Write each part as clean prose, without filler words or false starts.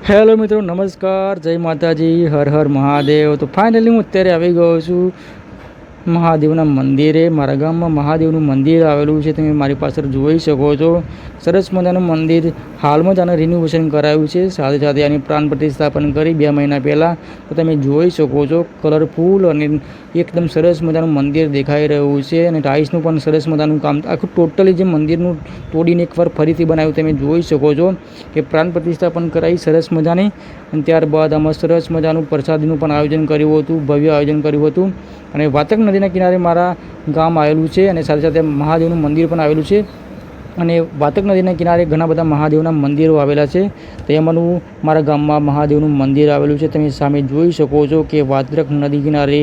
Hello મિત્રો, નમસ્કાર, જય માતાજી, હર હર મહાદેવ. તો ફાઇનલી હું અત્યારે આવી ગયો છું મહાદેવના મંદિરે. મારા ગામમાં મહાદેવનું મંદિર આવેલું છે, તમે મારી પાછળ જોઈ શકો છો. સરસ મજાનું મંદિર, હાલમાં જ આને રિનોવેશન કરાવ્યું છે, સાથે સાથે આની પ્રાણ પ્રતિસ્થાપન કરી 2 મહિના પહેલાં. તો તમે જોઈ શકો છો, કલરફુલ અને એકદમ સરસ મજાનું મંદિર દેખાઈ રહ્યું છે. અને ટાઇલ્સનું પણ સરસ મજાનું કામ, આખું ટોટલી જે મંદિરનું તોડીને એકવાર ફરીથી બનાવ્યું તમે જોઈ શકો છો કે પ્રાણ પ્રતિષ્ઠાપન કરાવી સરસ મજાની. અને ત્યારબાદ આમાં સરસ મજાનું પ્રસાદીનું પણ આયોજન કર્યું હતું, ભવ્ય આયોજન કર્યું હતું. અને વાતક નદીના કિનારે મારા ગામ આવેલું છે, અને સાથે સાથે મહાદેવનું મંદિર પણ આવેલું છે. અને વાતક નદીના કિનારે ઘણા બધા મહાદેવના મંદિરો આવેલા છે. તેમાંનું મારા ગામમાં મહાદેવનું મંદિર આવેલું છે. તમે સામે જોઈ શકો છો કે વાત્રક નદી કિનારે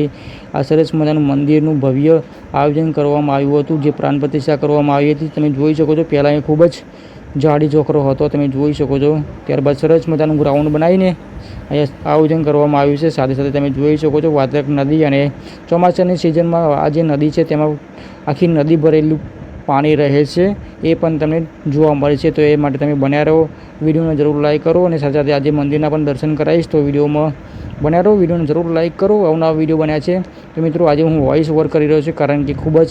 આ સરસ મજાનું મંદિરનું ભવ્ય આયોજન કરવામાં આવ્યું હતું, જે પ્રાણ પ્રતિષ્ઠા કરવામાં આવી હતી. તમે જોઈ શકો છો, પહેલાં એ ખૂબ જ જાડી ચોકરો હતો, તમે જોઈ શકો છો. ત્યારબાદ સરસ મજાનું ગ્રાઉન્ડ બનાવીને અહીંયા આયોજન કરવામાં આવ્યું છે. સાથે સાથે તમે જોઈ શકો છો વાત્રક નદી, અને ચોમાસાની સિઝનમાં આ જે નદી છે તેમાં આખી નદી ભરેલું પાણી રહે છે, એ પણ તમને જોવા મળે છે. તો એ માટે તમે બન્યા રહો, વિડીયોને જરૂર લાઈક કરો. અને સાથે સાથે આજે મંદિરના પણ દર્શન કરાવીશ, તો વિડીયોમાં બન્યા રહો, વિડીયોને જરૂર લાઈક કરો. અવનવા વિડીયો બન્યા છે. તો મિત્રો, આજે હું વોઇસ ઓવર કરી રહ્યો છું, કારણ કે ખૂબ જ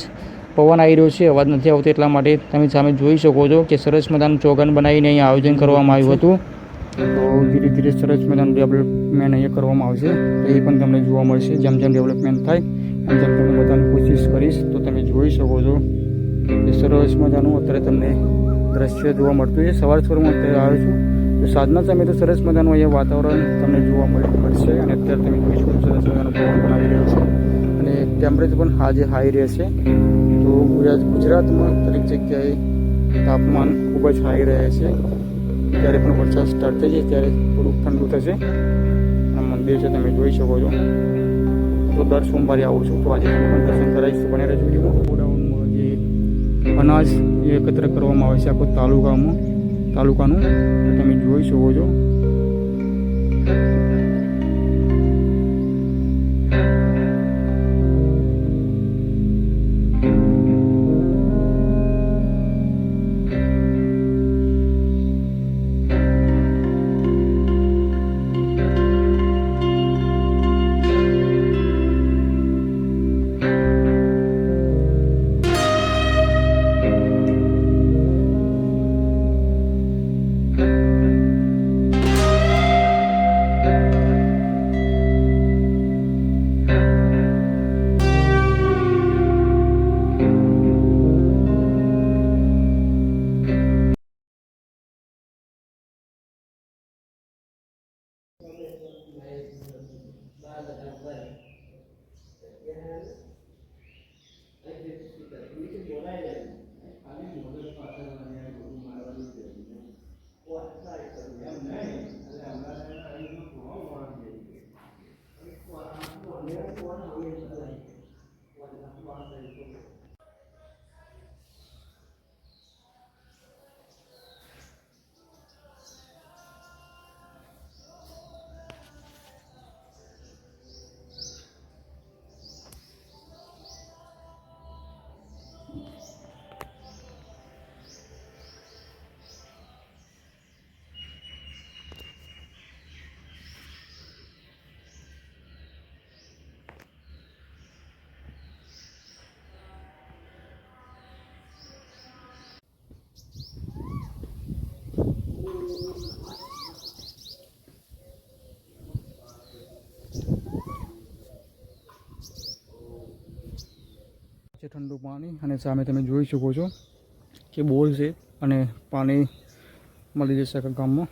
પવન આવી રહ્યો છે, અવાજ નથી આવતો, એટલા માટે તમે સામે જોઈ શકો છો કે સરસ મજાનું ચોગન બનાવીને અહીંયા આયોજન કરવામાં આવ્યું હતું. તો ધીરે ધીરે સરસ મજાનું ડેવલપમેન્ટ અહીંયા કરવામાં આવશે, તો એ પણ તમને જોવા મળશે. જેમ જેમ ડેવલપમેન્ટ થાય એમ જેમ તમને બધાની કોશિશ કરીશ. તો તમે જોઈ શકો છો કે સરસ મજાનું અત્યારે તમને દ્રશ્ય જોવા મળતું છે. સવારમાં અત્યારે આવ્યો છું, તો સાંજના સમયે તો સરસ મજાનું અહીંયા વાતાવરણ તમને જોવા મળશે. અને અત્યારે તમે જોઈ શકો સરસ મજાનો પવન પણ આવી રહ્યો છે, અને ટેમ્પરેચર પણ આજે હાઈ રહેશે. તો ગુજરાતમાં દરેક જગ્યાએ તાપમાન ખૂબ જ હાઈ રહે છે. જ્યારે પણ વરસાદ સ્ટાર્ટ થઈ જાય ત્યારે થોડુંક ઠંડુ થશે. આ મંદિર છે, તમે જોઈ શકો છો. તો દર સોમવારે આવું છું, તો આજે પણ દર્શન કરાવીશ. બને રહેજો વિડીયોમાં. ગોડાઉનમાં જે અનાજ એકત્ર કરવામાં આવે છે આખું તાલુકાનું, તમે જોઈ શકો છો. છે ઠંડુ પાણી, અને સામે તમે જોઈ શકો છો કે બોર છે, અને પાણી મળી જશે આખા ગામમાં.